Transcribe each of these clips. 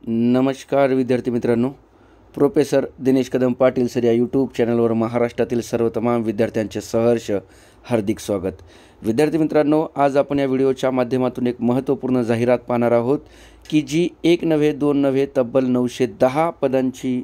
नमस्कार विद्यार्थी मित्रांनो, प्रोफेसर दिनेश कदम पाटील सर या यूट्यूब चॅनलवर महाराष्ट्रातील सर्व तमाम विद्यार्थ्यांचे सहर्ष हार्दिक स्वागत। विद्यार्थी मित्रांनो, आज आपण या व्हिडिओच्या माध्यमातून एक महत्त्वपूर्ण जाहिरात पाहणार आहोत की जी एक नव्हे दोन नव्हे तब्बल 910 पदांची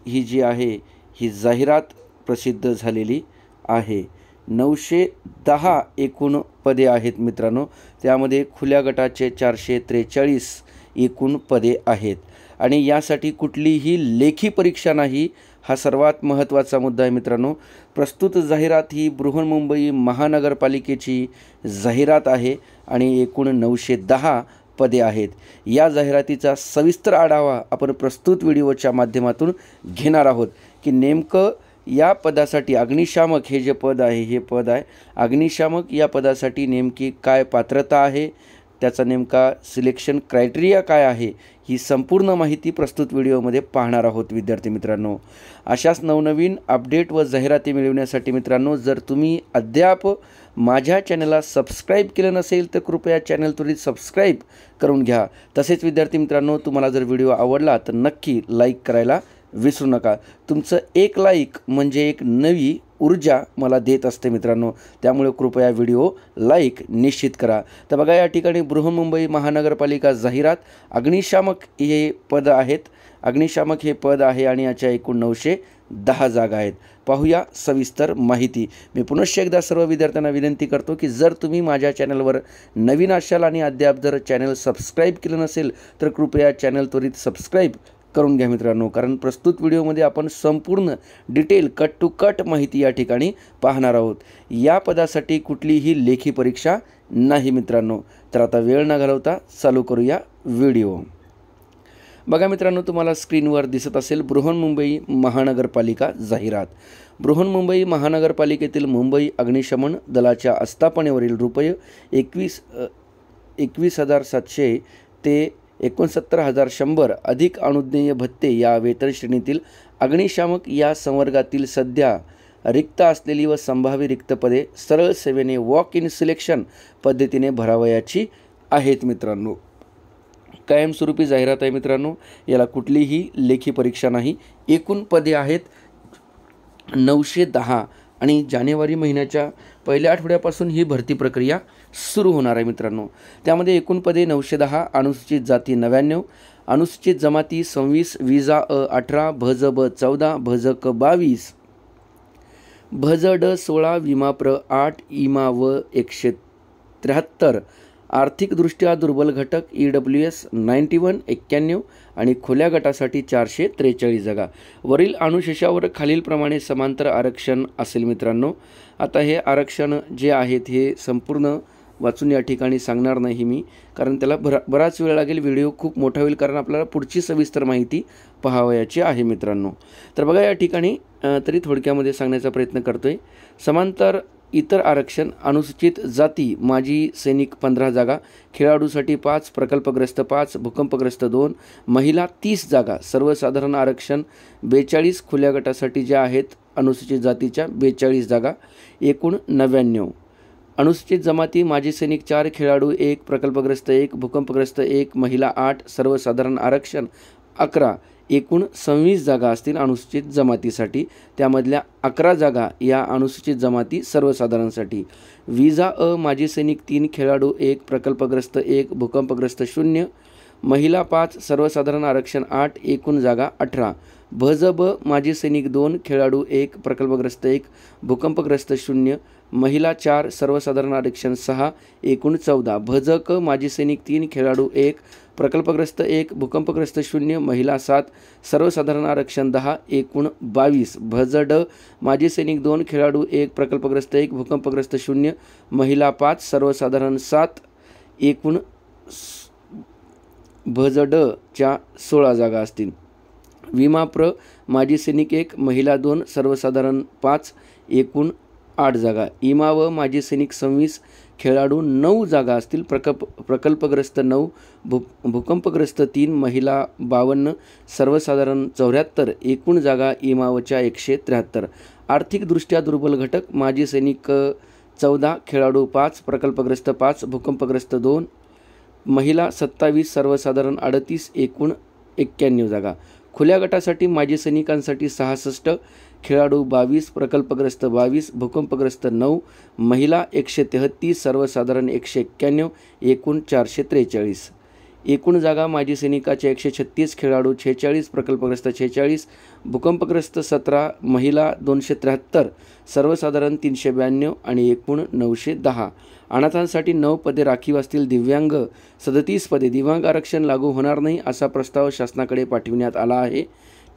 ही जी आहे ही जाहिरात प्रसिद्ध झालेली आहे। 910 एकूण पदे आहेत मित्रांनो, त्यामध्ये खुल्या गटाचे 443 एकूण पदे आहेत आणि यासाठी कुठलीही लेखी परीक्षा नाही, हा सर्वात महत्त्वाचा मुद्दा आहे मित्रांनो। प्रस्तुत जाहिरात ही बृहन्मुंबई महानगरपालिकेची जाहिरात आहे आणि एकूण 910 पदे आहेत। या जाहिरातीचा सविस्तर आढावा आपण प्रस्तुत व्हिडिओच्या माध्यमातून घेणार आहोत की नेमकं या पदासाठी अग्निशामक हे जे पद आहे हे पद आहे अग्निशामक, या पदासाठी नेमकी काय पात्रता आहे, त्याचा नेमका सिलेक्शन क्रायटेरिया काय आहे, ही संपूर्ण माहिती प्रस्तुत व्हिडिओमध्ये पाहणार आहोत विद्यार्थी मित्रांनो। अशाच नवनवीन अपडेट व जाहिराती मिळवण्यासाठी मित्रांनो, जर तुम्ही अद्याप माझ्या चॅनलला सबस्क्राईब केलं नसेल तर कृपया चॅनल त्वरित सबस्क्राईब करून घ्या। तसेच विद्यार्थी मित्रांनो, तुम्हाला जर व्हिडिओ आवडला तर नक्की लाईक करायला विसरू नका। तुमचं एक लाईक म्हणजे एक नवी ऊर्जा मला देत असते मित्रांनो, त्यामुळे कृपया व्हिडिओ लाईक निश्चित करा। तर बघा, या ठिकाणी बृहन्मुंबई महानगरपालिका जाहिरात अग्निशामक हे पद आहेत, अग्निशामक हे पद आहे आणि याच्या एकूण 910 जागा आहेत। पाहूया सविस्तर माहिती। मी पुनश्च एकदा सर्व विद्यार्थ्यांना विनंती करतो की जर तुम्ही माझ्या चॅनलवर नवीन असाल आणि अद्याप जर चॅनल सबस्क्राईब केलं नसेल तर कृपया चॅनल त्वरित सबस्क्राईब करून घ्या मित्रांनो, कारण प्रस्तुत व्हिडिओमध्ये आपण संपूर्ण डिटेल कट टू कट माहिती या ठिकाणी पाहणार आहोत। या पदासाठी कुठलीही लेखी परीक्षा नाही मित्रांनो। तर आता वेळ न घालवता चालू करूया व्हिडिओ। बघा मित्रांनो, तुम्हाला स्क्रीनवर दिसत असेल बृहन्मुंबई महानगरपालिका जाहिरात। बृहन्मुंबई महानगरपालिकेतील मुंबई अग्निशमन दलाच्या आस्थापनेवरील रुपये 21,700 ते 69,100 अधिक अनुज्ञेय भत्ते या वेतन श्रेणीतील अग्निशामक या संवर्गातील सध्या रिक्त असलेली व संभाव्य रिक्त पदे सरळ सेवेने वॉक इन सिलेक्शन पद्धतीने भरावयाची आहेत मित्रांनो। कायमस्वरूपी जाहिरात आहे मित्रांनो, याला कुठलीही लेखी परीक्षा नाही। एकूण पदे आहेत 910 आणि जानेवारी महिन्याच्या पहिल्या आठवड्यापासून ही भरती प्रक्रिया सुरू होणार आहे मित्रांनो। त्यामध्ये एकूण पदे 910, अनुसूचित जाती 99, अनुसूचित जमाती 26, विजा अ 18, भज ब 14, भज क 22, भज ड 16, विमा प्र 8, इमा व 173, आर्थिकदृष्ट्या दुर्बल घटक EWS 91 91 आणि खुल्या गटासाठी 443 जागा। वरील अनुशेषावर खालीलप्रमाणे समांतर आरक्षण असेल मित्रांनो। आता हे आरक्षण जे आहेत हे संपूर्ण वाचून या ठिकाणी सांगणार नाही मी, कारण त्याला बराच वेळ लागेल, व्हिडिओ खूप मोठा होईल, कारण आपल्याला पुढची सविस्तर माहिती पाहावयाची आहे मित्रांनो। तर बघा, या ठिकाणी तरी थोडक्यामध्ये सांगण्याचा प्रयत्न करतोय। समांतर इतर आरक्षण, अनुसूचित जाती माजी सैनिक 15 जागा, खेळाडूसाठी 5, प्रकल्पग्रस्त 5, भूकंपग्रस्त 2, महिला 30 जागा, सर्वसाधारण आरक्षण 42, खुल्या गटासाठी ज्या आहेत अनुसूचित जातीच्या 42 जागा, एकूण 99, अनुसूचित जमाती माजी सैनिक 4, खेळाडू 1, प्रकल्पग्रस्त 1, भूकंपग्रस्त 1, महिला 8, सर्वसाधारण आरक्षण 11, एकूण 26 जागा असतील अनुसूचित जमातीसाठी, त्यामधल्या 11 जागा या अनुसूचित जमाती सर्वसाधारणसाठी। विजा अ माजी सैनिक 3, खेळाडू 1, प्रकल्पग्रस्त 1, भूकंपग्रस्त 0, महिला 5, सर्वसाधारण आरक्षण 8, एकूण जागा 18, भज ब माजी सैनिक 2, खेळाडू 1, प्रकल्पग्रस्त 1, भूकंपग्रस्त 0, महिला 4, सर्वसाधारण आरक्षण 6, एकूण 14, भज क माजी सैनिक 3, खेळाडू 1, प्रकल्पग्रस्त 1, भूकंपग्रस्त 0, महिला 7, सर्वसाधारण आरक्षण 10, एकूण 22, भज ड माजी सैनिक 2, खेळाडू 1, प्रकल्पग्रस्त 1, भूकंपग्रस्त 0, महिला 5, सर्वसाधारण 7, एकूण भज ड च्या 16 जागा असतील। विमा प्र माजी सैनिक 1, महिला 2, सर्वसाधारण 5, एकूण 8 जागा। इमा व माजी सैनिक 26, खेळाडू 9 जागा असतील, प्रकल्पग्रस्त 9, भूकंपग्रस्त 3, महिला 52, सर्वसाधारण 74, एकूण जागा इमावच्या 173, आर्थिकदृष्ट्या दुर्बल घटक माजी सैनिक 14, खेळाडू 5, प्रकल्पग्रस्त 5, भूकंपग्रस्त 2, महिला 27, सर्वसाधारण 38, एकूण 91 जागा. खुल्या गटासाठी माजी सैनिकांसाठी 66, खेळाडू 22, प्रकल्पग्रस्त 22, भूकंपग्रस्त 9, महिला 133, सर्वसाधारण 191, एकूण 443. एकूण जागा माजी सैनिकाच्या 136, खेळाडू 46, प्रकल्पग्रस्त 46, भूकंपग्रस्त 17, महिला 273, सर्वसाधारण 392 आणि एकूण 910. अनाथांसाठी 9 पदे राखीव असतील. दिव्यांग 37 पदे. दिव्यांग आरक्षण लागू होणार नाही असा प्रस्ताव शासनाकडे पाठविण्यात आला आहे.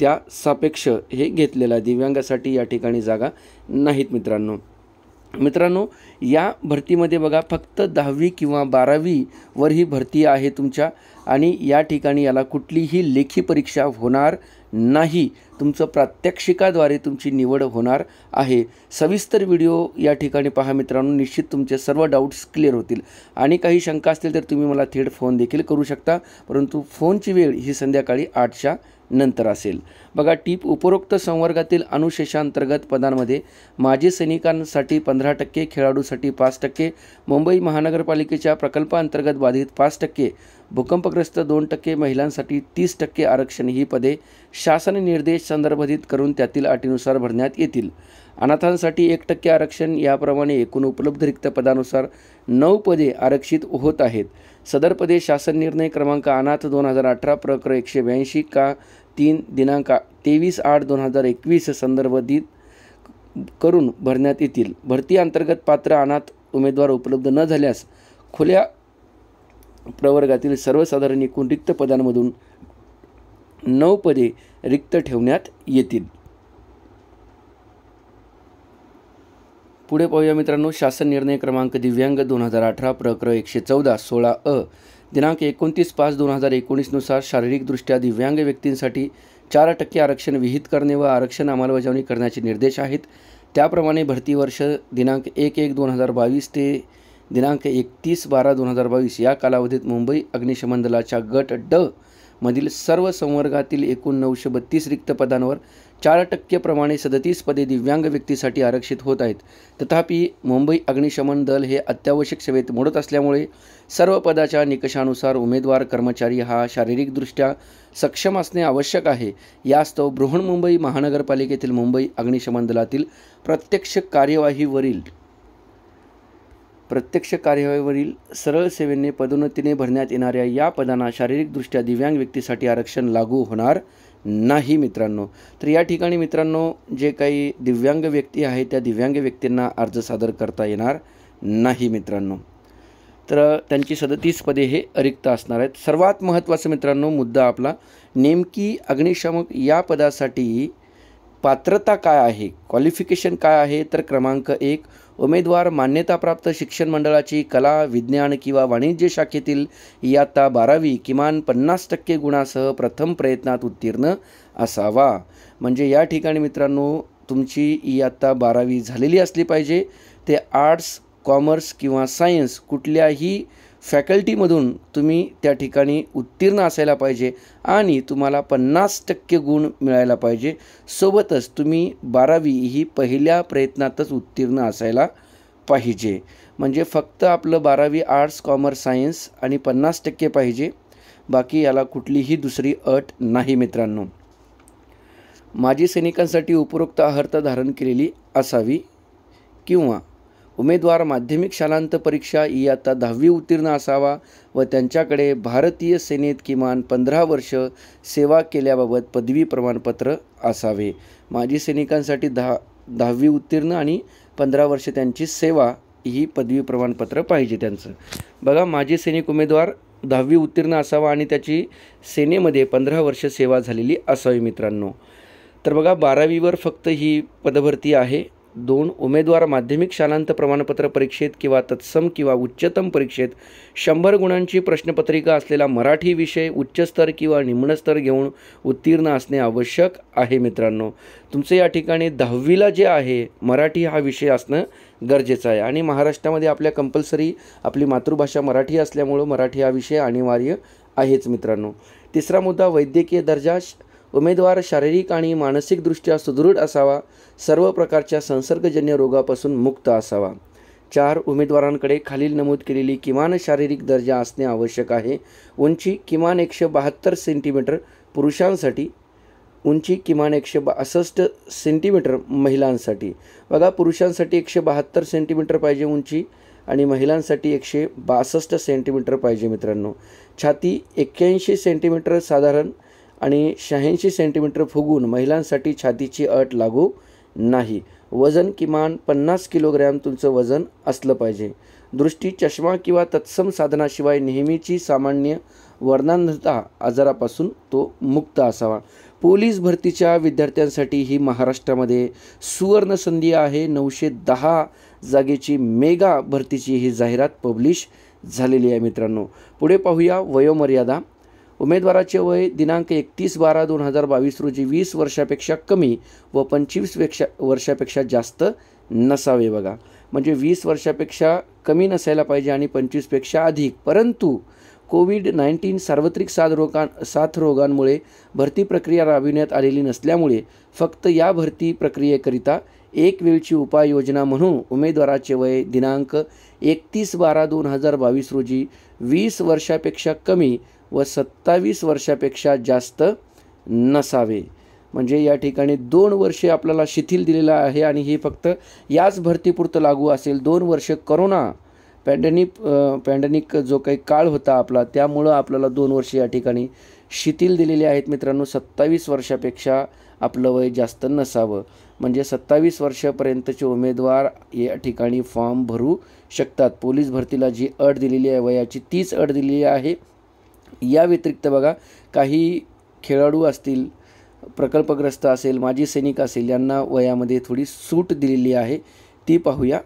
त्या सापेक्ष हे घेतलेला दिव्यांगासाठी या ठिकाणी जागा नाहीत मित्रांनो. या भरतीमध्ये बघा फक्त 10वी किंवा 12वी वर ही भरती आहे तुमच्या, आणि या ठिकाणी याला कुठलीही लेखी परीक्षा होणार नाही. तुमचं प्रात्यक्षिकाद्वारे तुमची निवड होणार आहे. सविस्तर व्हिडिओ या ठिकाणी पहा मित्रांनो. निश्चित तुमचे सर्व डाऊट्स क्लिअर होतील. आणि काही शंका असतील तर तुम्ही मला थेट फोन देखील करू शकता, परंतु फोनची वेळ ही संध्याकाळी 8च्या नंतर असेल. बघा टीप. उपरोक्त संवर्गातील अनुशेषांतर्गत पदांमध्ये माजी सैनिकांसाठी 15%, खेळाडूसाठी 5%, मुंबई महानगरपालिकेच्या प्रकल्पांतर्गत बाधित 5%, भूकंपग्रस्त 2%, महिलांसाठी 30% आरक्षण ही पदे शासन निर्देश संदर्भित करून त्यातील अटीनुसार भरण्यात येतील. अनाथांसाठी 1% आरक्षण. याप्रमाणे एकूण उपलब्ध रिक्त पदानुसार 9 पदे आरक्षित होत आहेत. सदर पदे शासन निर्णय क्रमांक अनाथ 2018 प्रकरण 182 का 3 दिनांक 23/8/2021 संदर्भित करून भरण्यात येतील. भरती अंतर्गत पात्र अनाथ उमेदवार उपलब्ध न झाल्यास खुल्या प्रवर्गातील सर्वसाधारण एकूण रिक्त पदांमधून 9 पदे रिक्त ठेवण्यात येतील. पुढे पाहूया मित्रांनो. शासन निर्णय क्रमांक दिव्यांग 2018 प्रकरण 114 16 दिनांक 29/5/2019 नुसार शारीरिकदृष्ट्या दिव्यांग व्यक्तींसाठी 4% आरक्षण विहित करणे व आरक्षण अंमलबजावणी करण्याचे निर्देश आहेत. त्याप्रमाणे भरती वर्ष दिनांक 1/1/2022 ते दिनांक 31/12/2022 या कालावधीत मुंबई अग्निशमन दलाच्या गट ड मधील सर्व संवर्गातील एकूण 932 रिक्त पदांवर 4% प्रमाणे 37 पदे दिव्यांग व्यक्तीसाठी आरक्षित होत आहेत. तथापि मुंबई अग्निशमन दल हे अत्यावश्यक सेवेत मोडत असल्यामुळे सर्व पदाच्या निकषानुसार उमेदवार कर्मचारी हा शारीरिकदृष्ट्या सक्षम असणे आवश्यक आहे. यास्तव बृहन्मुंबई महानगरपालिकेतील मुंबई अग्निशमन दलातील प्रत्यक्ष कार्यवाहीवरील सरळ सेवेने पदोन्नतीने भरण्यात येणाऱ्या या पदांना शारीरिकदृष्ट्या दिव्यांग व्यक्तीसाठी आरक्षण लागू होणार नाही मित्रांनो. तर या ठिकाणी मित्रांनो जे काही दिव्यांग व्यक्ती आहे त्या दिव्यांग व्यक्तींना अर्ज सादर करता येणार नाही मित्रांनो. तर त्यांची 37 पदे हे रिक्त असणार आहेत. सर्वात महत्त्वाचा मित्रांनो मुद्दा आपला, नेमकी अग्निशामक या पदासाठी पात्रता काय आहे, क्वालिफिकेशन काय आहे. तर क्रमांक 1, उमेदवार मान्यताप्राप्त शिक्षण मंडळाची कला, विज्ञान किंवा वाणिज्य शाखेतील इयत्ता 12वी किमान 50% गुणासह प्रथम प्रयत्नात उत्तीर्ण असावा. म्हणजे या ठिकाणी मित्रांनो तुमची इयत्ता 12वी झालेली असली पाहिजे. ते आर्ट्स, कॉमर्स किंवा सायन्स कुठल्याही फॅकल्टीमधून तुम्ही त्या ठिकाणी उत्तीर्ण असायला पाहिजे आणि तुम्हाला 50% गुण मिळायला पाहिजे. सोबतच तुम्ही 12वी ही पहिल्या प्रयत्नातच उत्तीर्ण असायला पाहिजे. म्हणजे फक्त आपलं 12वी आर्ट्स, कॉमर्स, सायन्स आणि 50% पाहिजे, बाकी याला कुठलीही दुसरी अट नाही मित्रांनो. माजी सैनिकांसाठी उपरोक्त अर्हता धारण केलेली असावी किंवा उमेदवार माध्यमिक शालांत परीक्षा इयत्ता 10वी उत्तीर्ण असावा व त्यांच्याकडे भारतीय सेनेत किमान 15 वर्ष सेवा केल्याबाबत पदवी प्रमाणपत्र असावे. माजी सैनिकांसाठी 10वी उत्तीर्ण आणि 15 वर्ष त्यांची सेवा ही पदवी प्रमाणपत्र पाहिजे त्यांचं. बघा माजी सैनिक उमेदवार 10वी उत्तीर्ण असावा आणि त्याची सेनेमध्ये 15 वर्ष सेवा झालेली असावी मित्रांनो. तर बघा 12वीवर फक्त ही पदभरती आहे. 2, उमेदवार माध्यमिक शालांत प्रमाणपत्र परीक्षेत किंवा तत्सम किंवा उच्चतम परीक्षेत 100 गुणांची प्रश्नपत्रिका असलेला मराठी विषय उच्च स्तर किंवा निम्न स्तर घेऊन उत्तीर्ण असणे आवश्यक आहे मित्रांनो. तुमचं या ठिकाणी 10वीला जे आहे मराठी हा विषय असणं गरजेचं आहे आणि महाराष्ट्रामध्ये आपल्या कंपल्सरी आपली मातृभाषा मराठी असल्यामुळं मराठी हा विषय अनिवार्य आहेच मित्रांनो. 3रा मुद्दा, वैद्यकीय दर्जा. उमेदवार शारीरिक आणि मानसिकदृष्ट्या सुदृढ असावा. सर्व प्रकारच्या संसर्गजन्य रोगापासून मुक्त असावा. 4 उमेदवारांकडे खालील नमूद केलेली किमान शारीरिक दर्जा असणे आवश्यक आहे. उंची किमान 172 सेंटीमीटर पुरुषांसाठी, उंची किमान 162 सेंटीमीटर महिलांसाठी. बघा, पुरुषांसाठी 172 सेंटीमीटर पाहिजे उंची आणि महिलांसाठी 162 सेंटीमीटर पाहिजे मित्रांनो. छाती 81 सेंटीमीटर साधारण आणि 86 सेंटीमीटर फुगून महिलांसाठी छातीची अट लागू नाही. वजन किमान 50 किलोग्रॅम तुमचं वजन असलं पाहिजे. दृष्टी चष्मा किंवा तत्सम साधनाशिवाय नेहमीची सामान्य वर्णांधता आजारापासून तो मुक्त असावा. पोलीस भरतीच्या विद्यार्थ्यांसाठी ही महाराष्ट्रामध्ये सुवर्ण संधी आहे. 910 जागेची मेगा भरतीची ही जाहिरात पब्लिश झालेली आहे मित्रांनो. पुढे पाहूया वयोमर्यादा. उमेदवाराचे वय दिनांक 31/12/2022 रोजी 20 वर्षापेक्षा कमी व 25 वर्षापेक्षा जास्त नसावे. बघा, म्हणजे 20 वर्षापेक्षा कमी नसायला पाहिजे आणि 25पेक्षा अधिक. परंतु कोविड-19 सार्वत्रिक साथरोगांमुळे भरती प्रक्रिया राबविण्यात आलेली नसल्यामुळे फक्त या भरती प्रक्रियेकरिता एक वेळची उपाययोजना म्हणून उमेदवाराचे वय दिनांक 31/12/2022 रोजी 20 वर्षापेक्षा कमी व 27 वर्षापेक्षा जास्त नसावे. म्हणजे या ठिकाणी 2 वर्षे आपल्याला शिथिल दिलेलं आहे आणि हे फक्त याच भरतीपुरतं लागू असेल. 2 वर्ष करोना पॅन्डेमिक जो काही काळ होता आपला, त्यामुळं आपल्याला 2 वर्षे या ठिकाणी शिथिल दिलेले आहेत मित्रांनो. 27 वर्षापेक्षा आपलं वय जास्त नसावं. म्हणजे 27 वर्षापर्यंतचे उमेदवार या ठिकाणी फॉर्म भरू शकतात. पोलीस भरतीला जी अट दिलेली आहे वयाची तीच अट दिलेली आहे. या व्यतिरिक्त बघा, काही खेळाडू असतील, प्रकल्पग्रस्त असेल, माजी सैनिक असेल, यांना वयामध्ये थोडी सूट दिलेली आहे, ती पाहूया.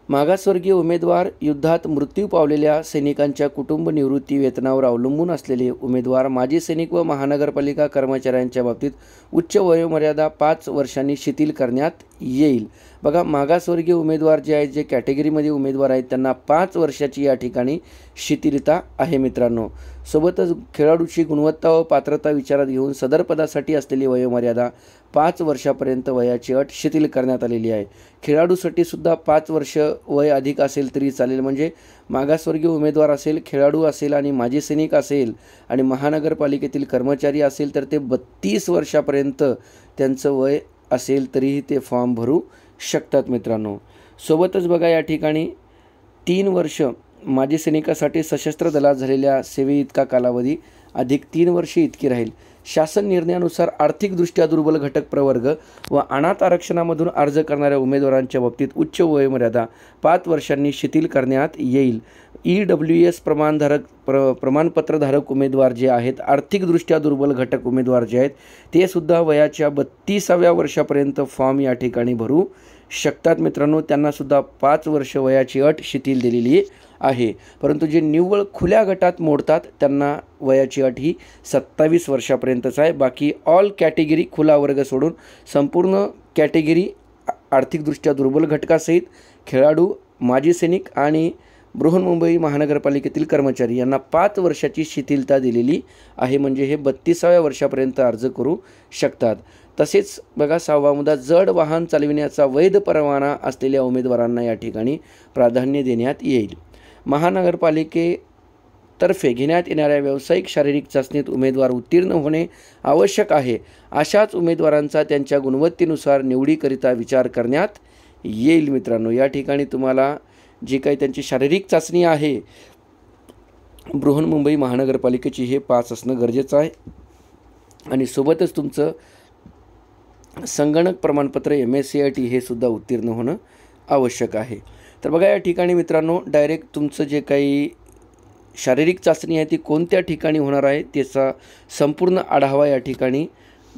मागासवर्गीय उमेदवार, युद्धात मृत्यू पावलेल्या सैनिकांच्या कुटुंब निवृत्ती वेतनावर अवलंबून असलेले उमेदवार, माजी सैनिक व महानगरपालिका कर्मचाऱ्यांच्या बाबतीत उच्च वयोमर्यादा 5 वर्षांनी शिथिल करण्यात येईल. बघा, मागासवर्गीय उमेदवार जे आहेत, जे कॅटेगरीमध्ये उमेदवार आहेत, त्यांना 5 वर्षाची या ठिकाणी शिथिलता आहे मित्रांनो. सोबतच खेळाडूची गुणवत्ता व पात्रता विचारात घेऊन सदर पदासाठी असलेली वयोमर्यादा 5 वर्षापर्यंत वयाची अट शिथिल करण्यात आलेली आहे. खेळाडूसाठी सुद्धा 5 वर्ष वय अधिक असेल तरी चालेल. म्हणजे मागासवर्गीय उमेदवार असेल, खेळाडू असेल आणि माजी सैनिक असेल आणि महानगरपालिकेतील कर्मचारी असेल तर ते 32 वर्षापर्यंत त्यांचं वय असेल तरीही ते फॉर्म भरू शकतात मित्रांनो. सोबतच बघा, या ठिकाणी 3 वर्ष माजी सैनिकासाठी सशस्त्र दलात झालेल्या सेवेइतका कालावधी अधिक 3 वर्षे इतकी राहील. शासन निर्णयानुसार आर्थिकदृष्ट्या दुर्बल घटक प्रवर्ग व अनाथ आरक्षणामधून अर्ज करणाऱ्या उमेदवारांच्या बाबतीत उच्च वयोमर्यादा 5 वर्षांनी शिथिल करण्यात येईल. EWS प्रमाणपत्रधारक उमेदवार जे आहेत, आर्थिकदृष्ट्या दुर्बल घटक उमेदवार जे आहेत, ते सुद्धा वयाच्या 32व्या वर्षापर्यंत फॉर्म या ठिकाणी भरू शकतात मित्रांनो. त्यांनासुद्धा 5 वर्ष वयाची अट शिथिल दिलेली आहे. परंतु जे निव्वळ खुल्या गटात मोडतात त्यांना वयाची अट ही 27 वर्षापर्यंतच आहे. बाकी ऑल कॅटेगरी, खुला वर्ग सोडून संपूर्ण कॅटेगरी आर्थिकदृष्ट्या दुर्बल घटकासहित खेळाडू, माजी सैनिक आणि बृहन्मुंबई महानगरपालिकेतील कर्मचारी यांना 5 वर्षाची शिथिलता दिलेली आहे. म्हणजे हे 32व्या वर्षापर्यंत अर्ज करू शकतात. तसेच बघा, 6वा मुद्दा, जड वाहन चालविण्याचा वैध परवाना असलेल्या उमेदवारांना या ठिकाणी प्राधान्य देण्यात येईल. महानगरपालिकेतर्फे घेण्यात येणाऱ्या व्यावसायिक शारीरिक चाचणीत उमेदवार उत्तीर्ण होणे आवश्यक आहे. अशाच उमेदवारांचा त्यांच्या गुणवत्तेनुसार निवडीकरिता विचार करण्यात येईल मित्रांनो. या ठिकाणी तुम्हाला जी काही त्यांची शारीरिक चाचणी आहे बृहन्मुंबई महानगरपालिकेची, हे 5 असणं गरजेचं आहे. आणि सोबतच तुमचं संगणक प्रमाणपत्र MSCIT हे सुद्धा उत्तीर्ण होणं आवश्यक आहे. तर बघा, या ठिकाणी मित्रांनो डायरेक्ट तुमचं जे काही शारीरिक चाचणी आहे ती कोणत्या ठिकाणी होणार आहे त्याचा संपूर्ण आढावा या ठिकाणी,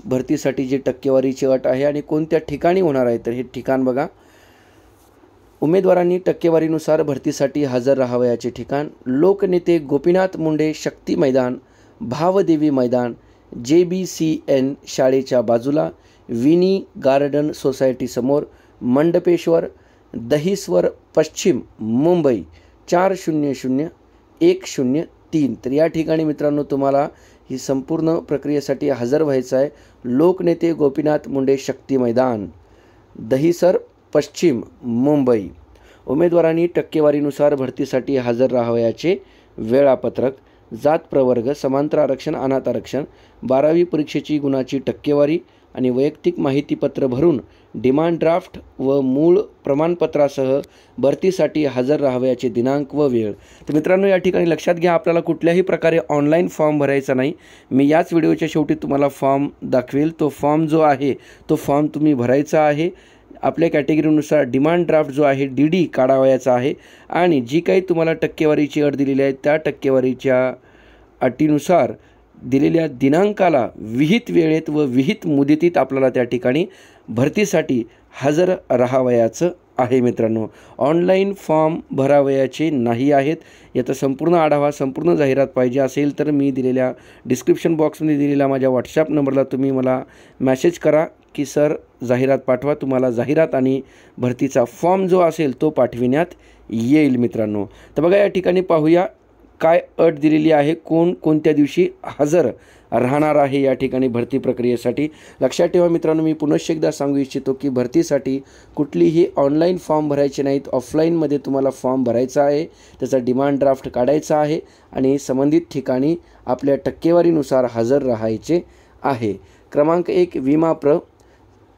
भरतीसाठी जी टक्केवारीची अट आहे आणि कोणत्या ठिकाणी होणार आहे, तर हे ठिकाण बघा. उमेदवारांनी टक्केवारीनुसार भरतीसाठी हजर राहावयाचे ठिकाण: लोकनेते गोपीनाथ मुंडे शक्ती मैदान, भावदेवी मैदान, JBCN शाळेच्या बाजूला, विनी गार्डन सोसायटी समोर, मंडपेश्वर, दहिसर पश्चिम, मुंबई 400103. तर या ठिकाणी मित्रांनो तुम्हाला ही संपूर्ण प्रक्रियेसाठी हजर व्हायचं आहे. लोकनेते गोपीनाथ मुंडे शक्ती मैदान, दहिसर पश्चिम, मुंबई. उमेदवारांनी टक्केवारीनुसार भरतीसाठी हजर राहावयाचे वेळापत्रक, जात प्रवर्ग, समांतर आरक्षण, अनाथ आरक्षण, 12वी परीक्षेची गुणाची टक्केवारी आणि वैयक्तिक माहितीपत्र भरून डिमांड ड्राफ्ट व मूळ प्रमाणपत्रासह भरतीसाठी हजर राहावयाचे दिनांक व वेळ. तर मित्रांनो, या ठिकाणी लक्षात घ्या, आपल्याला कुठल्याही प्रकारे ऑनलाईन फॉर्म भरायचा नाही. मी याच व्हिडिओच्या शेवटी तुम्हाला फॉर्म दाखवेल. तो फॉर्म जो आहे तो फॉर्म तुम्ही भरायचा आहे. आपल्या कॅटेगरीनुसार डिमांड ड्राफ्ट जो आहे DD काढावयाचा आहे आणि जी काही तुम्हाला टक्केवारीची अट दिलेली आहे त्या टक्केवारीच्या अटीनुसार दिलेल्या दिनांकाला विहित वेळेत व विहित मुदतीत आपल्याला त्या ठिकाणी भरतीसाठी हजर राहावयाचं आहे. मित्रांनो, ऑनलाईन फॉर्म भरावयाचे नाही आहेत. याचा संपूर्ण आढावा, संपूर्ण जाहिरात पाहिजे असेल तर मी दिलेल्या डिस्क्रिप्शन बॉक्समध्ये दिलेल्या माझ्या व्हॉट्सॲप नंबरला तुम्ही मला मॅसेज करा की सर जाहिरात पाठवा. तुम्हाला जाहिरात आणि भरतीचा फॉर्म जो असेल तो पाठविण्यात येईल. मित्रांनो, तर बघा, या ठिकाणी पाहूया काय अट दिलेली आहे, कोण कोणत्या दिवशी हजर राहणार आहे या ठिकाणी भरती प्रक्रियेसाठी. लक्षात ठेवा मित्रांनो, मी पुनश्च एकदा सांगू इच्छितो की भरतीसाठी कुठलीही ऑनलाईन फॉर्म भरायचे नाहीत. ऑफलाईनमध्ये तुम्हाला फॉर्म भरायचा आहे, त्याचा डिमांड ड्राफ्ट काढायचा आहे आणि संबंधित ठिकाणी आपल्या टक्केवारीनुसार हजर राहायचे आहे. क्रमांक 1,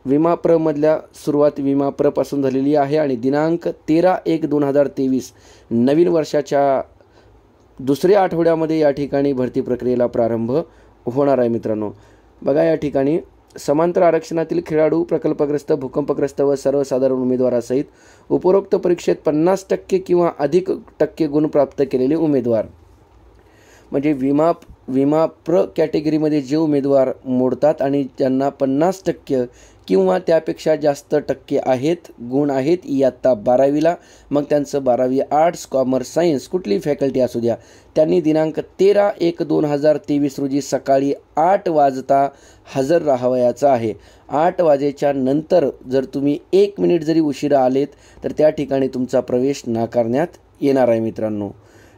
विमाप्रमधल्या सुरुवात विमाप्रपासून झालेली आहे आणि दिनांक 13/1/2023 नवीन वर्षाच्या दुसऱ्या आठवड्यामध्ये या ठिकाणी भरती प्रक्रियेला प्रारंभ होणार आहे. मित्रांनो, बघा, या ठिकाणी समांतर आरक्षणातील खेळाडू, प्रकल्पग्रस्त, भूकंपग्रस्त व सर्वसाधारण उमेदवारासहित उपरोक्त परीक्षेत 50% किंवा अधिक टक्के गुण प्राप्त केलेले उमेदवार, म्हणजे विमाप्र कॅटेगरीमध्ये जे उमेदवार मोडतात आणि ज्यांना 50% किंवा त्यापेक्षा जास्त टक्के आहेत, गुण आहेत इयत्ता 12वीला, मग त्यांचं 12वी आर्ट्स, कॉमर्स, सायन्स कुठलीही फॅकल्टी असू द्या, त्यांनी दिनांक 13/1/2023 रोजी सकाळी 8 वाजता हजर राहावयाचं आहे. 8 वाजेच्या नंतर जर तुम्ही 1 मिनिट जरी उशिरा आलेत तर त्या ठिकाणी तुमचा प्रवेश नाकारण्यात येणार आहे. मित्रांनो,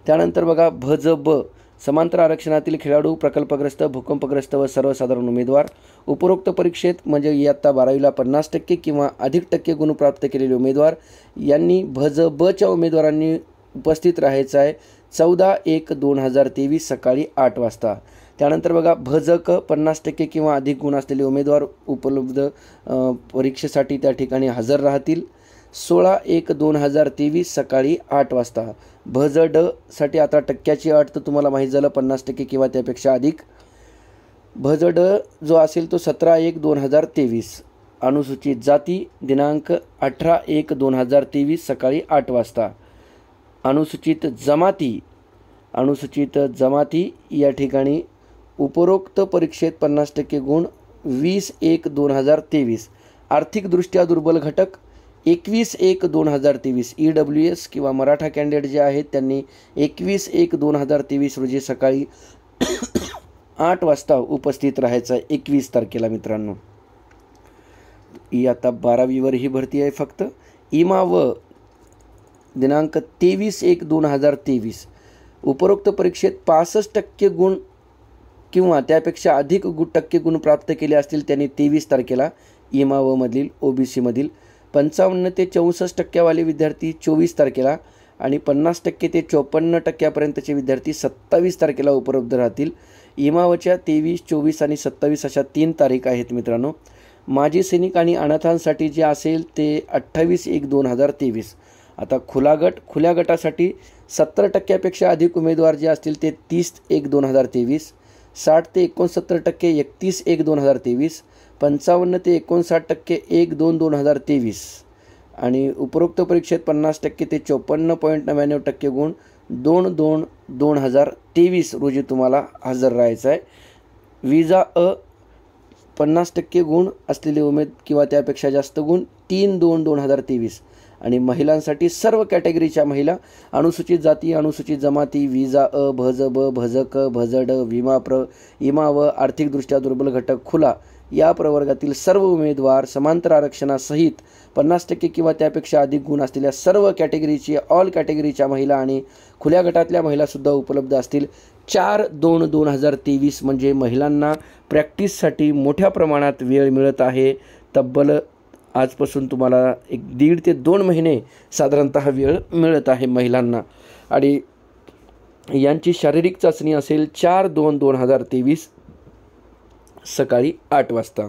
त्यानंतर बघा, भज-ब समांतर आरक्षणातील खेळाडू, प्रकल्पग्रस्त, भूकंपग्रस्त व सर्वसाधारण उमेदवार, उपरोक्त परीक्षेत म्हणजे इयत्ता 12वीला 50% किंवा अधिक टक्के गुण प्राप्त केलेले उमेदवार यांनी भज-बच्या उमेदवारांनी उपस्थित राहायचं आहे 14/1/2023 सकाळी 8 वाजता. त्यानंतर बघा, भज-क 50% किंवा अधिक गुण असलेले उमेदवार उपलब्ध परीक्षेसाठी त्या ठिकाणी हजर राहतील 16/1/2023 सकाळी 8 वाजता. भज-ड साठी आता टक्क्याची अट तर तुम्हाला माहीत झालं, 50% किंवा त्यापेक्षा अधिक. भज-ड जो असेल तो 17/1/2023. अनुसूचित जाती दिनांक 18/1/2023 सकाळी 8 वाजता. अनुसूचित जमाती या ठिकाणी उपरोक्त परीक्षेत 50% गुण 20/1/2023. आर्थिकदृष्ट्या दुर्बल घटक 21/1/2023. EWS किंवा मराठा कॅन्डिडेट जे आहेत त्यांनी 21/1/2023 रोजी सकाळी 8 वाजता उपस्थित राहायचं आहे 21 तारखेला. मित्रांनो, ही आता 12वीवर ही भरती आहे फक्त. इमाव दिनांक 23/1/2023. उपरोक्त परीक्षेत 65% गुण किंवा त्यापेक्षा अधिक टक्के गुण प्राप्त केले असतील त्यांनी 23 तारखेला इमावमधील OBC मधील 55 ते 64% विद्यार्थी 24 तारखेला आणि 50% ते 54% विद्यार्थी 27 तारखेला उपलब्ध राहतील. इमावच्या 23, 24 आणि 27 अशा 3 तारीख आहेत. मित्रांनो, माजी सैनिक आणि अनाथांसाठी जे असेल ते 28/1/2023. आता खुल्या गटासाठी 70% अधिक उमेदवार जे असतील ते 30/1/2023. 60 ते 69% 31/1/2023. 55 ते 59% 1/2/2023 आणि उपरोक्त परीक्षेत 50% ते 54.99% गुण 2/2/2023 रोजी तुम्हाला हजर राहायचं आहे. विजा 50% गुण असलेले किंवा त्यापेक्षा जास्त गुण 3/2/2023 आणि महिलांसाठी सर्व कॅटेगरीच्या महिला, अनुसूचित जाती, अनुसूचित जमाती, विजा भज-ब, भज-क, भज-ड, विमाप्र, इमाव, आर्थिकदृष्ट्या दुर्बल घटक, खुला या प्रवर्गातील सर्व उमेदवार समांतर आरक्षणासहित 50% किंवा त्यापेक्षा अधिक गुण असलेल्या सर्व कॅटेगरीची, ऑल कॅटेगरीच्या महिला आणि खुल्या गटातल्या महिलासुद्धा उपलब्ध असतील. 4/2/2023 म्हणजे महिलांना प्रॅक्टिससाठी मोठ्या प्रमाणात वेळ मिळत आहे. तब्बल आजपासून तुम्हाला एक 1.5 ते 2 महिने साधारणतः वेळ मिळत आहे महिलांना. आणि यांची शारीरिक चाचणी असेल 4/2/2023 सकाळी 8 वाजता.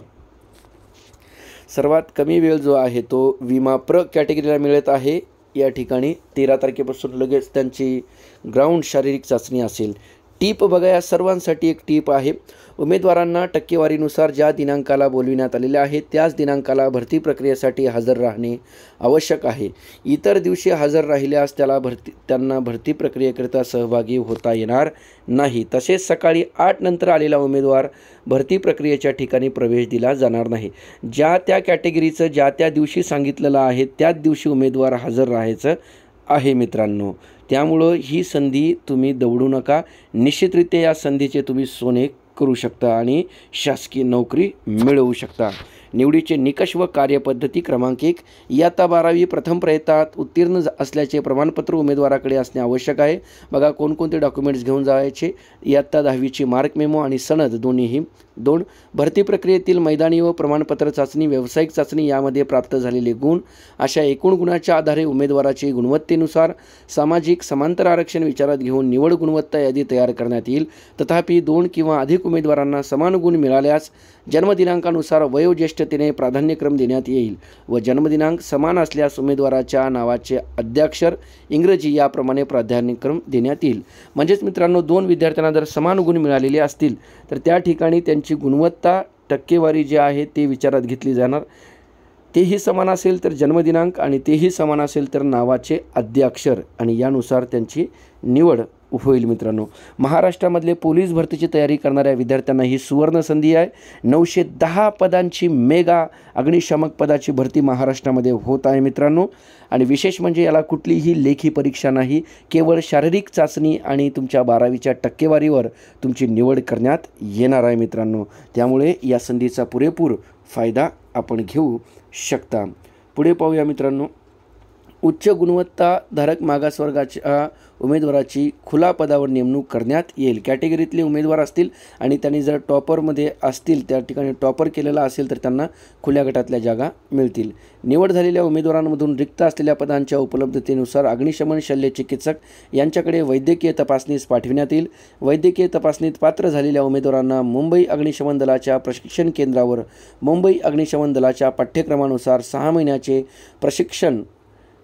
सर्वात कमी वेळ जो आहे तो विमा प्र कॅटेगरीला मिळत आहे. या ठिकाणी 13 तारखेपासून लगेच त्यांची ग्राउंड शारीरिक चाचणी असेल. टीप बघा, या सर्वांसाठी एक टीप आहे. उमेदवारांना टक्केवारीनुसार ज्या दिनांकाला बोलविण्यात आलेले आहे त्याच दिनांकाला भरती प्रक्रियेसाठी हजर राहणे आवश्यक आहे. इतर दिवशी हजर राहिल्यास त्यांना भरती प्रक्रियेकरिता सहभागी होता येणार नाही. तसेच सकाळी 8 नंतर आलेला उमेदवार भरती प्रक्रियेच्या ठिकाणी प्रवेश दिला जाणार नाही. ज्या त्या कॅटेगरीचं ज्या त्या दिवशी सांगितलेलं आहे त्याच दिवशी उमेदवार हजर राहायचं आहे मित्रांनो. त्यामुळं ही संधी तुम्ही दवडू नका. निश्चितरित्या या संधीचे तुम्ही सोने करू शकता आणि शासकीय नोकरी मिळवू शकता. निवडीचे निकष व कार्यपद्धती. क्रमांक 1, इयत्ता 12वी प्रथम प्रयत्नात उत्तीर्ण असल्याचे प्रमाणपत्र उमेदवाराकडे असणे आवश्यक आहे. बघा कोणकोणते डॉक्युमेंट्स घेऊन जायचे. इयत्ता 10वीची मार्क मेमो आणि सनद दोन्हीही. 2, भरती प्रक्रियेतील मैदानी व प्रमाणपत्र चाचणी, व्यावसायिक चाचणी यामध्ये प्राप्त झालेले गुण. अशा एकूण गुणाच्या आधारे उमेदवाराची गुणवत्तेनुसार सामाजिक समांतर आरक्षण विचारात घेऊन निवड गुणवत्ता यादी तयार करण्यात येईल. तथापि 2 किंवा अधिक उमेदवारांना समान गुण मिळाल्यास जन्मदिनांकानुसार वयोज्येष्ठतेने प्राधान्यक्रम देण्यात येईल व जन्मदिनांक समान असल्यास उमेदवाराच्या नावाचे आद्याक्षर इंग्रजी याप्रमाणे प्राधान्यक्रम देण्यात येईल. म्हणजेच मित्रांनो, 2 विद्यार्थ्यांना जर समान गुण मिळालेले असतील तर त्या ठिकाणी त्यांची गुणवत्ता टक्केवारी जी आहे ते विचारात घेतली जाणार. तेही समान असेल तर जन्मदिनांक आणि तेही समान असेल तर नावाचे आद्याक्षर आणि यानुसार त्यांची निवड होईल. मित्रांनो, महाराष्ट्रामधले पोलीस भरतीची तयारी करणाऱ्या विद्यार्थ्यांना ही सुवर्ण संधी आहे. 910 पदांची मेगा अग्निशामक पदाची भरती महाराष्ट्रामध्ये होत आहे मित्रांनो. आणि विशेष म्हणजे याला कुठलीही लेखी परीक्षा नाही, केवळ शारीरिक चाचणी आणि तुमच्या 12वीच्या टक्केवारीवर तुमची निवड करण्यात येणार आहे मित्रांनो. त्यामुळे या संधीचा पुरेपूर फायदा आपण घेऊ शकता. पुढे पाहूया मित्रांनो. उच्च गुणवत्ताधारक मागासवर्गाच्या उमेदवाराची खुला पदावर नेमणूक करण्यात येईल. कॅटेगरीतले उमेदवार असतील आणि त्यांनी जर टॉपरमध्ये असतील, त्या ठिकाणी टॉपर केलेला असेल तर त्यांना खुल्या गटातल्या जागा मिळतील. निवड झालेल्या उमेदवारांमधून रिक्त असलेल्या पदांच्या उपलब्धतेनुसार अग्निशमन शल्यचिकित्सक यांच्याकडे वैद्यकीय तपासणीस पाठविण्यात येईल. वैद्यकीय तपासणीत पात्र झालेल्या उमेदवारांना मुंबई अग्निशमन दलाच्या प्रशिक्षण केंद्रावर मुंबई अग्निशमन दलाच्या पाठ्यक्रमानुसार 6 महिन्याचे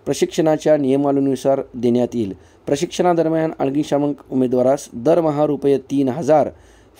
प्रशिक्षणाच्या नियमावलीनुसार देण्यात येईल. प्रशिक्षणादरम्यान अग्निशामक उमेदवारास दरमहा ₹3,000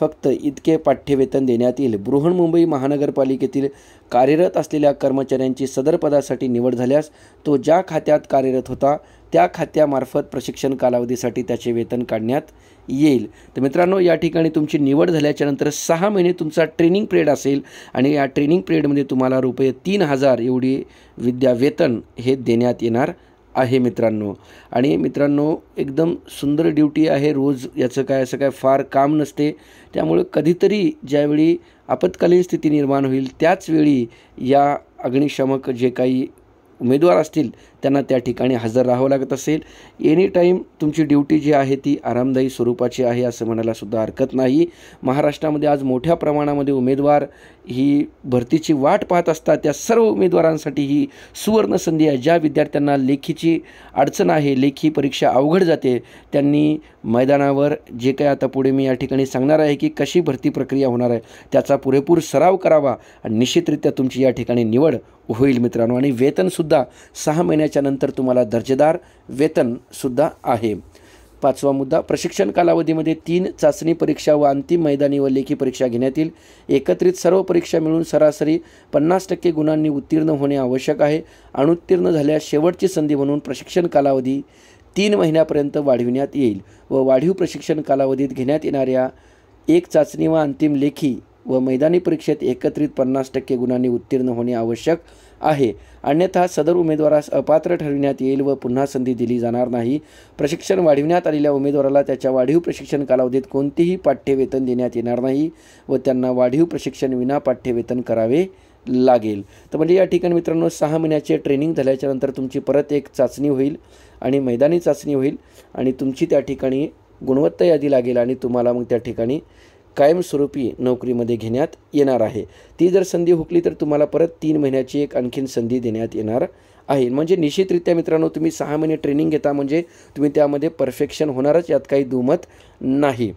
फक्त इतके पाठ्यवेतन देण्यात येईल. बृहन्मुंबई महानगरपालिकेतील कार्यरत असलेल्या कर्मचाऱ्यांची सदर पदासाठी निवड झाल्यास तो ज्या खात्यात कार्यरत होता त्या खात्यामार्फत प्रशिक्षण कालावधीसाठी त्याचे वेतन काढण्यात येईल. तर मित्रांनो, या ठिकाणी तुमची निवड झाल्याच्यानंतर 6 महिने तुमचा ट्रेनिंग पिरियड असेल आणि या ट्रेनिंग पिरियडमध्ये तुम्हाला ₹3,000 एवढी वेतन हे देण्यात येणार आहे मित्रांनो. आणि मित्रांनो, एकदम सुंदर ड्युटी आहे. रोज याचं असं काय फार काम नसते. त्यामुळे कधीतरी ज्यावेळी आपत्कालीन स्थिती निर्माण होईल त्याचवेळी या अग्निशामक जे काही उमेदवार असतील त्यांना त्या ठिकाणी हजर राहावं लागत असेल. एनी टाईम तुमची ड्युटी जी आहे ती आरामदायी स्वरूपाची आहे असं म्हणायला सुद्धा हरकत नाही. महाराष्ट्रामध्ये आज मोठ्या प्रमाणामध्ये उमेदवार ही भरतीची वाट पाहत असतात. त्या सर्व उमेदवारांसाठी ही सुवर्ण संधी आहे. ज्या विद्यार्थ्यांना लेखीची अडचण आहे, लेखी परीक्षा अवघड जाते, त्यांनी मैदानावर जे काही आता पुढे मी या ठिकाणी सांगणार आहे की कशी भरती प्रक्रिया होणार आहे त्याचा पुरेपूर सराव करावा आणि निश्चितरित्या तुमची या ठिकाणी निवड होईल मित्रांनो. आणि वेतनसुद्धा 6 महिन्याच्या नंतर तुम्हाला दर्जेदार वेतनसुद्धा आहे. 5वा मुद्दा, प्रशिक्षण कालावधीमध्ये 3 चाचणी परीक्षा व अंतिम मैदानी व लेखी परीक्षा घेण्यात येईल. एकत्रित सर्व परीक्षा मिळून सरासरी 50% गुणांनी उत्तीर्ण होणे आवश्यक आहे. अनुत्तीर्ण झाल्यास शेवटची संधी म्हणून प्रशिक्षण कालावधी 3 महिन्यापर्यंत वाढविण्यात येईल व वाढीव प्रशिक्षण कालावधीत घेण्यात येणाऱ्या 1 चाचणी व अंतिम लेखी व मैदानी परीक्षेत एकत्रित 50% गुणांनी उत्तीर्ण होणे आवश्यक आहे. अन्यथा सदर उमेदवारास अपात्र ठरविण्यात येईल व पुन्हा संधी दिली जाणार नाही. प्रशिक्षण वाढविण्यात आलेल्या उमेदवाराला त्याच्या वाढीव प्रशिक्षण कालावधीत कोणतेही पाठ्यवेतन देण्यात येणार नाही व त्यांना वाढीव प्रशिक्षण विना पाठ्यवेतन करावे लागेल. तर म्हणजे या ठिकाणी मित्रांनो 6 महिन्याचे ट्रेनिंग झाल्याच्यानंतर तुमची परत एक चाचणी होईल आणि मैदानी चाचणी होईल आणि तुमची त्या ठिकाणी गुणवत्ता यादी लागेल आणि तुम्हाला मग त्या ठिकाणी कायमस्वरूपी नोकरीमध्ये घेण्यात येणार आहे। ती जर संधी हुकली तर तुम्हाला परत 3 महिन्याची एक आणखीन संधी देण्यात येणार आहे। म्हणजे निश्चितरित्या मित्रांनो तुम्ही 6 महिने ट्रेनिंग घेता म्हणजे तुम्ही त्यामध्ये परफेक्शन होणारच, यात काही दुमत नाही।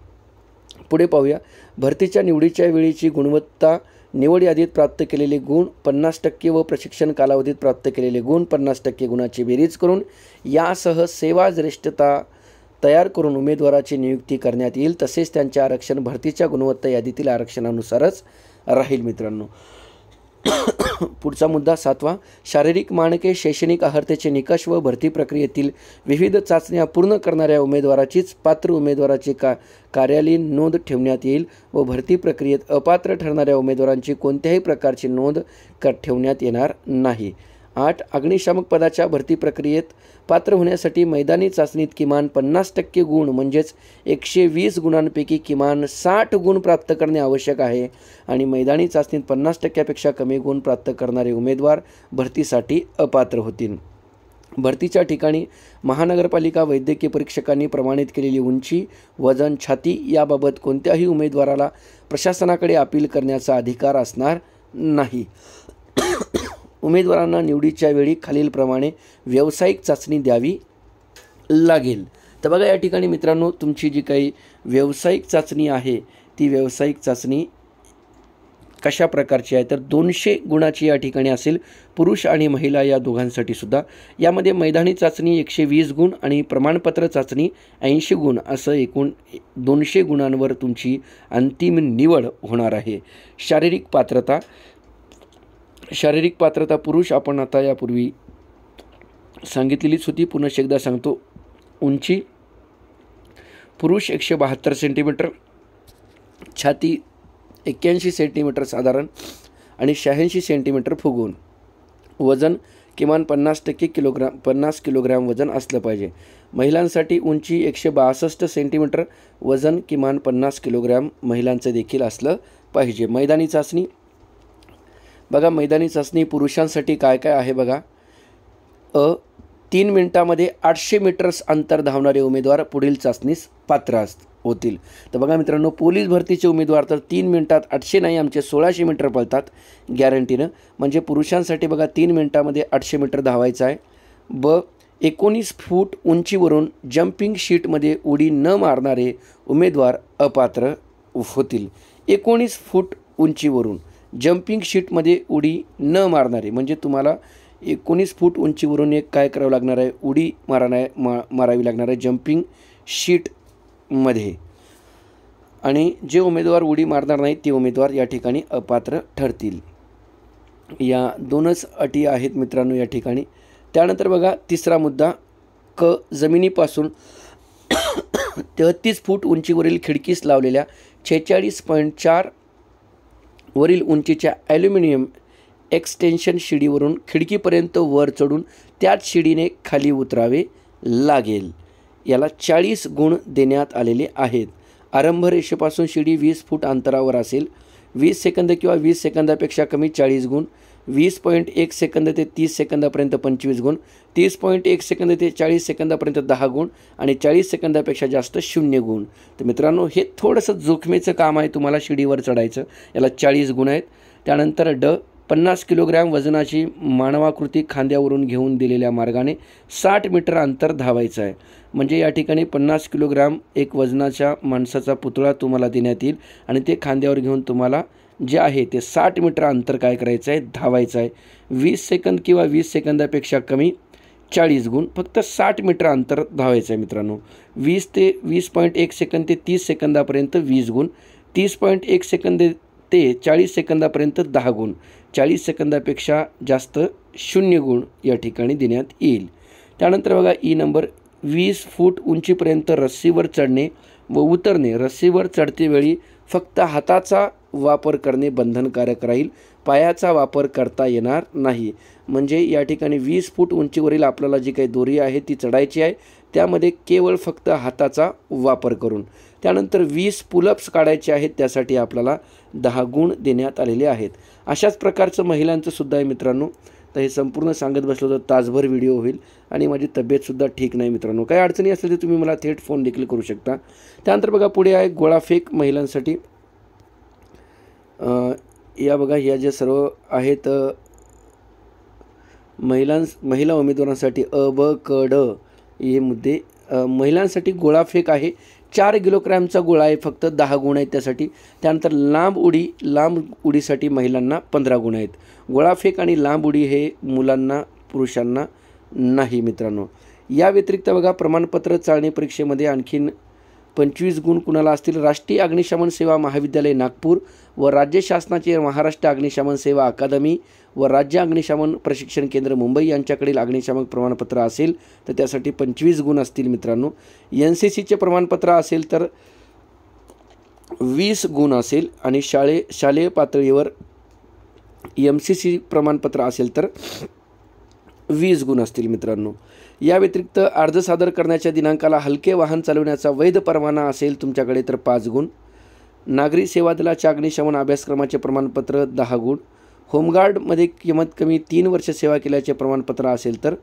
पुढे पाहूया, भरतीच्या निवडीच्या वेळीची गुणवत्ता, निवड यादीत प्राप्त केलेले गुण 50% व प्रशिक्षण कालावधीत प्राप्त केलेले गुण 50% गुणाची बेरीज करून यासह सेवा श्रेष्ठता तयार करून उमेदवाराची नियुक्ती करण्यात येईल। तसेच त्यांचे आरक्षण भरतीच्या गुणवत्ता यादीतील आरक्षणानुसारच राहील मित्रांनो। पुढचा मुद्दा 7वा, शारीरिक मानके, शैक्षणिक अर्हतेचे निकष व भरती प्रक्रियेतील विविध चाचण्या पूर्ण करणाऱ्या उमेदवाराचीच पात्र उमेदवाराची कार्यालयीन नोंद ठेवण्यात येईल व भरती प्रक्रियेत अपात्र ठरणाऱ्या उमेदवारांची कोणत्याही प्रकारची नोंद ठेवण्यात येणार नाही। 8, अग्निशामक पदाच्या भरती प्रक्रियेत पात्र होण्यासाठी मैदानी चाचणीत किमान 50% गुण म्हणजेच 120 गुणांपैकी किमान 60 गुण प्राप्त करणे आवश्यक आहे आणि मैदानी चाचणीत 50%पेक्षा कमी गुण प्राप्त करणारे उमेदवार भरतीसाठी अपात्र होतील। भरतीच्या ठिकाणी महानगरपालिका वैद्यकीय परीक्षकांनी प्रमाणित केलेली उंची, वजन, छाती याबाबत कोणत्याही उमेदवाराला प्रशासनाकडे अपील करण्याचा अधिकार असणार नाही। उमेदवारांना निवडीच्या वेळी खालीलप्रमाणे व्यावसायिक चाचणी द्यावी लागेल। तर बघा या ठिकाणी मित्रांनो तुमची जी काही व्यावसायिक चाचणी आहे ती व्यावसायिक चाचणी कशा प्रकारची आहे तर 200 गुणाची या ठिकाणी असेल, पुरुष आणि महिला या दोघांसाठी सुद्धा। यामध्ये मैदानी चाचणी 120 गुण आणि प्रमाणपत्र चाचणी 80 गुण असं एकूण 200 गुणांवर तुमची अंतिम निवड होणार आहे। शारीरिक पात्रता पुरुष आपण आता यापूर्वी सांगितलेलीच होती, पुन्हा एकदा सांगतो। उंची पुरुष 172 सेंटीमीटर, छाती 81 सेंटीमीटर साधारण आणि 86 सेंटीमीटर फुगवून, वजन किमान 50 किलोग्रॅम वजन असलं पाहिजे। महिलांसाठी उंची 162 सेंटीमीटर, वजन किमान 50 किलोग्रॅम महिलांचं देखील असलं पाहिजे। मैदानी चाचणी बघा, मैदानी चाचणी पुरुषांसाठी काय काय आहे बघा। 3 मिनिटामध्ये 800 मीटर्स अंतर धावणारे उमेदवार पुढील चाचणीस पात्र होतील। तर बघा मित्रांनो, पोलीस भरतीचे उमेदवार तर 3 मिनिटात 800 नाही आमचे 1600 मीटर पळतात गॅरंटीनं। म्हणजे पुरुषांसाठी बघा 3 मिनिटामध्ये 800 मीटर धावायचं आहे। 19 फूट उंचीवरून जम्पिंग शीटमध्ये उडी न मारणारे उमेदवार अपात्र होतील। 19 फूट उंचीवरून जम्पिंग शीटमध्ये उडी न मारणारे म्हणजे तुम्हाला 19 फूट उंचीवरून एक काय करावं लागणार आहे, उडी मारावी लागणार आहे जम्पिंग शीटमध्ये। आणि जे उमेदवार उडी मारणार नाहीत ते उमेदवार या ठिकाणी अपात्र ठरतील। या 2च अटी आहेत मित्रांनो या ठिकाणी। त्यानंतर बघा तिसरा मुद्दा, जमिनीपासून 33 फूट उंचीवरील खिडकीस लावलेल्या 46.4 वरील उंचीच्या ॲल्युमिनियम एक्सटेन्शन शिडीवरून खिडकीपर्यंत वर चढून त्याच शिडीने खाली उतरावे लागेल। याला 40 गुण देण्यात आलेले आहेत। आरंभ रेषेपासून शिडी 20 फूट अंतरावर असेल। 20 सेकंद किंवा 20 सेकंदापेक्षा कमी 40 गुण, 20.1 सेकंद ते 30 सेकंदापर्यंत 25 गुण, 30.1 सेकंद ते 40 सेकंदापर्यंत 10 गुण आणि 40 सेकंदापेक्षा जास्त 0 गुण। तर मित्रांनो हे थोडंसं जोखमीचं काम आहे, तुम्हाला शिडीवर चढायचं, याला 40 गुण आहेत। त्यानंतर 50 किलोग्रॅम वजनाची मानवाकृती खांद्यावरून घेऊन दिलेल्या मार्गाने 60 मीटर अंतर धावायचं आहे। म्हणजे या ठिकाणी 50 किलोग्रॅम एक वजनाच्या माणसाचा पुतळा तुम्हाला देण्यात येईल आणि ते खांद्यावर घेऊन तुम्हाला जे आहे ते 60 मीटर अंतर काय करायचं आहे, धावायचं आहे। 20 सेकंद किंवा 20 सेकंदापेक्षा कमी 40 गुण, फक्त 60 मीटर अंतर धावायचं आहे मित्रांनो। 20.1 सेकंद ते 30 सेकंदापर्यंत 20 गुण, 30.1 सेकंद ते 40 सेकंदापर्यंत 10 गुण, 40 सेकंदापेक्षा जास्त 0 गुण या ठिकाणी देण्यात येईल। त्यानंतर बघा नंबर 20 फूट उंचीपर्यंत रस्सीवर चढणे व उतरणे। रस्सीवर चढतेवेळी फक्त हाताचा वापर करणे बंधनकारक राहील, पायाचा वापर करता येणार नाही। म्हणजे या ठिकाणी 20 फूट उंचीवरील आपल्याला जी काही दोरी आहे ती चढायची आहे, त्यामध्ये केवळ फक्त हाताचा वापर करून। त्यानंतर 20 पुलअप्स काढायचे आहेत, त्यासाठी आपल्याला 10 गुण देण्यात आलेले आहेत। अशाच प्रकारचं महिलांचं सुद्धा आहे मित्रांनो। तर हे संपूर्ण सांगत बसलो तर तासभर व्हिडिओ होईल आणि माझी तब्येतसुद्धा ठीक नाही मित्रांनो। काही अडचणी असतील तर तुम्ही मला थेट फोन देखील करू शकता। त्यानंतर बघा पुढे आहे गोळाफेक महिलांसाठी। या बघा, ह्या ज्या सर्व आहेत महिला उमेदवारांसाठी अ ब क ड हे मुद्दे. महिलांसाठी गोळाफेक आहे, 4 किलोग्रॅमचा गोळा आहे, फक्त 10 गुण आहेत त्यासाठी. त्यानंतर लांब उडीसाठी महिलांना 15 गुण आहेत. गोळाफेक आणि लांब उडी हे मुलांना पुरुषांना नाही मित्रांनो. या व्यतिरिक्त बघा, प्रमाणपत्र चाळणी परीक्षेमध्ये आणखीन 25 गुण कुणाला असतील. राष्ट्रीय अग्निशमन सेवा महाविद्यालय नागपूर व राज्य शासनाचे महाराष्ट्र अग्निशमन सेवा अकादमी व राज्य अग्निशमन प्रशिक्षण केंद्र मुंबई यांच्याकडील अग्निशामक प्रमाणपत्र असेल तर त्यासाठी 25 गुण असतील मित्रांनो. NCCचे प्रमाणपत्र असेल तर 20 गुण असेल आणि शालेय पातळीवर MCC प्रमाणपत्र असेल तर 20 गुण असतील मित्रांनो. या व्यतिरिक्त अर्ज सादर करण्याच्या दिनांकाला हलके वाहन चालवण्याचा वैध परवाना असेल तुमच्याकडे तर 5 गुण. नागरी सेवा दलाच्या अग्निशमन अभ्यासक्रमाचे प्रमाणपत्र 10 गुण. होमगार्डमध्ये किंमत कमी 3 वर्ष सेवा केल्याचे प्रमाणपत्र असेल तर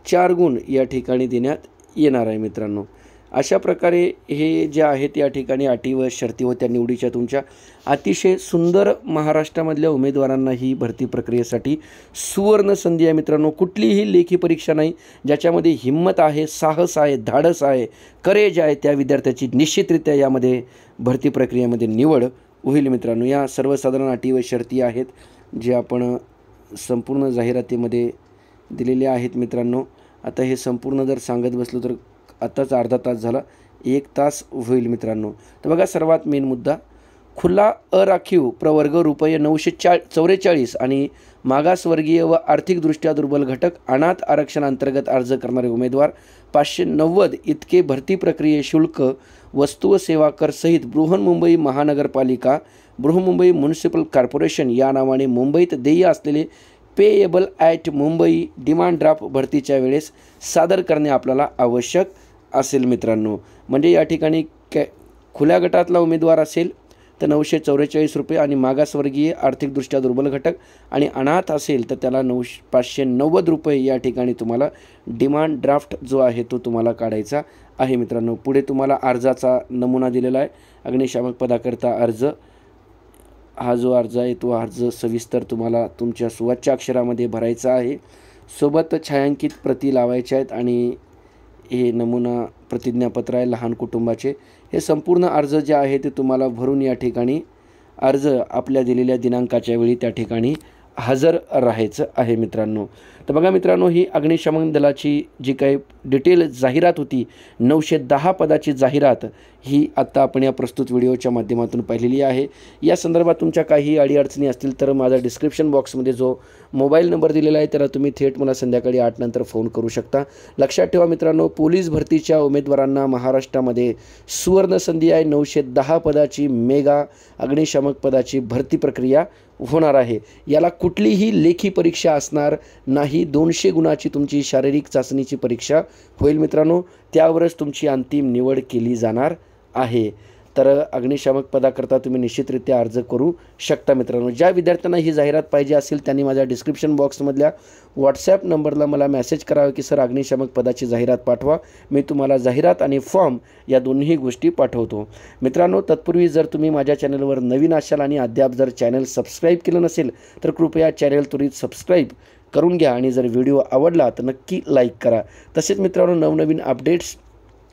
4 गुण या ठिकाणी देण्यात येणार आहे मित्रांनो. अशा प्रकारे हे जे आहेत या ठिकाणी अटी व शर्ती व त्या निवडीच्या तुमच्या अतिशय सुंदर महाराष्ट्रामधल्या उमेदवारांना ही भरती प्रक्रियेसाठी सुवर्ण संधी आहे मित्रांनो. कुठलीही लेखी परीक्षा नाही, ज्याच्यामध्ये हिंमत आहे, साहस आहे, धाडस आहे, करेज आहे, त्या विद्यार्थ्याची निश्चितरित्या यामध्ये भरती प्रक्रियेमध्ये निवड होईल मित्रांनो. या सर्वसाधारण अटी व शर्ती आहेत जे आपण संपूर्ण जाहिरातीमध्ये दिलेले आहेत मित्रांनो. आता हे संपूर्ण जर सांगत बसलो तर आताच अर्धा तास झाला, 1 तास होईल मित्रांनो. तर बघा, सर्वात मेन मुद्दा, खुला अराखीव प्रवर्ग रुपये 944 आणि मागासवर्गीय व आर्थिकदृष्ट्या दुर्बल घटक अनाथ आरक्षणाअंतर्गत अर्ज करणारे उमेदवार 590 इतके भरती प्रक्रिये शुल्क वस्तू व सेवा कर सहित बृहन्मुंबई महानगरपालिका, बृहन्मुंबई म्युनिसिपल कॉर्पोरेशन या नावाने मुंबईत देय असलेले payable at Mumbai demand draft भरतीच्या वेळेस सादर करणे आपल्याला आवश्यक असेल मित्रांनो. म्हणजे या ठिकाणी खुल्या गटातला उमेदवार असेल तर 944 रुपये आणि मागासवर्गीय, आर्थिकदृष्ट्या दुर्बल घटक आणि अनाथ असेल तर त्याला 590 रुपये या ठिकाणी तुम्हाला डिमांड ड्राफ्ट जो आहे तो तुम्हाला काढायचा आहे मित्रांनो. पुढे तुम्हाला अर्जाचा नमुना दिलेला आहे. अग्निशामक पदाकरता अर्ज, हा जो अर्ज आहे तो अर्ज सविस्तर तुम्हाला तुमच्या सुवाच्य अक्षरामध्ये भरायचा आहे. सोबत छायांकित प्रती लावायच्या आहेत आणि हे नमुना प्रतिज्ञापत्र आहे लहान कुटुंबाचे. हे संपूर्ण अर्ज जे आहे ते तुम्हाला भरून या ठिकाणी अर्ज आपल्या दिलेल्या दिनांकाच्या वेळी त्या ठिकाणी हजर राहायचं आहे मित्रांनो. तर बघा मित्रांनो, ही अग्निशमन दलाची जी काही डिटेल जाहिरात होती, 910 पदाची जाहिरात, ही आत्ता आपण या प्रस्तुत व्हिडिओच्या माध्यमातून पाहिलेली आहे. या संदर्भात तुमच्या काही अडीअडचणी असतील तर माझा डिस्क्रिप्शन बॉक्समध्ये जो मोबाईल नंबर दिलेला आहे त्याला तुम्ही थेट मला संध्याकाळी 8 नंतर फोन करू शकता. लक्षात ठेवा मित्रांनो, पोलीस भरतीच्या उमेदवारांना महाराष्ट्रामध्ये सुवर्ण संधी आहे. 910 पदाची मेगा अग्निशामक पदाची भरती प्रक्रिया होणार आहे. याला कुठलीही लेखी परीक्षा असणार नाही. 200 गुणाची तुमची शारीरिक चाचणीची परीक्षा होईल मित्रांनो. त्यावरच तुमची अंतिम निवड केली जाणार आहे. तर अग्निशामक पदाकरता तुम्ही निश्चितरित्या अर्ज करू शकता मित्रांनो. ज्या विद्यार्थ्यांना ही जाहिरात पाहिजे असेल त्यांनी माझ्या डिस्क्रिप्शन बॉक्समधल्या व्हॉट्सॲप नंबरला मला मेसेज करावा की सर अग्निशामक पदाची जाहिरात पाठवा. मी तुम्हाला जाहिरात आणि फॉर्म या दोन्ही गोष्टी पाठवतो मित्रांनो. तत्पूर्वी जर तुम्ही माझ्या चॅनलवर नवीन असाल आणि अद्याप जर चॅनल सबस्क्राईब केलं नसेल तर कृपया चॅनल त्वरित सबस्क्राईब करून घ्या आणि जर व्हिडिओ आवडला तर नक्की लाईक करा. तसेच मित्रांनो, नवनवीन अपडेट्स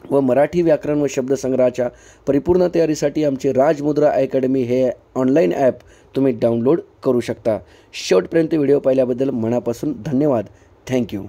व मराठी व्याकरण व शब्दसंग्रहाच्या परिपूर्ण तयारीसाठी आमचे राजमुद्रा अकॅडमी हे ऑनलाईन ॲप तुम्ही डाउनलोड करू शकता. शेवटपर्यंत व्हिडिओ पाहिल्याबद्दल मनापासून धन्यवाद. थँक्यू.